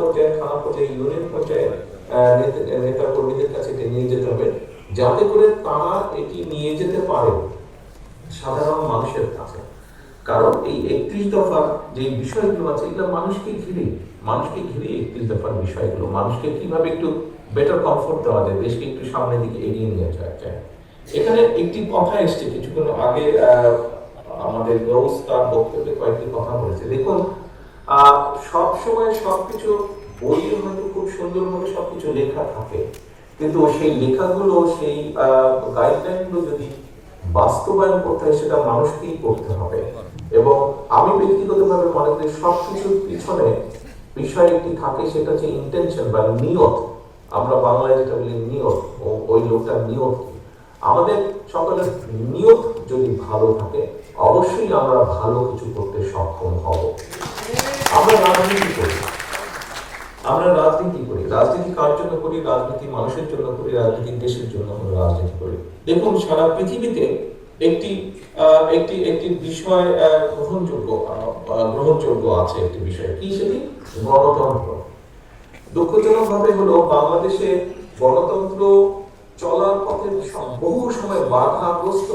পর্যায়ে, থানা পর্যায়ে, ইউনিয়ন পর্যায়ে নেতা কর্মীদের কাছে এটা নিয়ে যেতে হবে, যাতে করে তারা এটি নিয়ে যেতে পারে সাধারণ মানুষের কাছে। কারণ এই 31 দফার যে বিষয়গুলো আছে এগুলো মানুষকে ঘিরে 31 দফার বিষয়গুলো মানুষকে কিভাবে একটু বেটার কমফোর্ট দেওয়া যায়, দেশকে একটু সামনের দিকে এগিয়ে নিয়ে যাওয়া যায়। এখানে একটি কথা এসছে কিছুক্ষণ আগে, আমাদের রোজ তার বক্তব্যে কয়েকটি কথা বলেছে। দেখুন, সব সময় সবকিছু বইয়ে হয়তো খুব সুন্দরভাবে সবকিছু লেখা থাকে, কিন্তু সেই লেখাগুলো, সেই গাইডলাইনগুলো যদি বাস্তবায়ন করতে হয় সেটা মানুষকেই করতে হবে। এবং আমি ব্যক্তিগতভাবে মনে করি সবকিছুর পিছনে বিষয় একটি থাকে, সেটা হচ্ছে ইন্টেনশন বা নিয়ত। আমরা বাংলায় যেটা বলি নিয়ত, ওই লোকটার নিয়ত কি। আমাদের সকলের নিয়ত যদি ভালো থাকে অবশ্যই আমরা ভালো কিছু করতে সক্ষম হব। আমরা রাজনীতি করি, রাজনীতি কার জন্য করি? রাজনীতি মানুষের জন্য করি, রাজনীতি দেশের জন্য আমরা রাজনীতি করি। দেখুন, সারা পৃথিবীতে একটি একটি একটি বিষয় গ্রহণযোগ্য আছে, একটি বিষয় কি, সেটি গণতন্ত্র। দুঃখজনক ভাবে হলো বাংলাদেশে গণতন্ত্র চলার পথে বহু সময় বাধাগ্রস্ত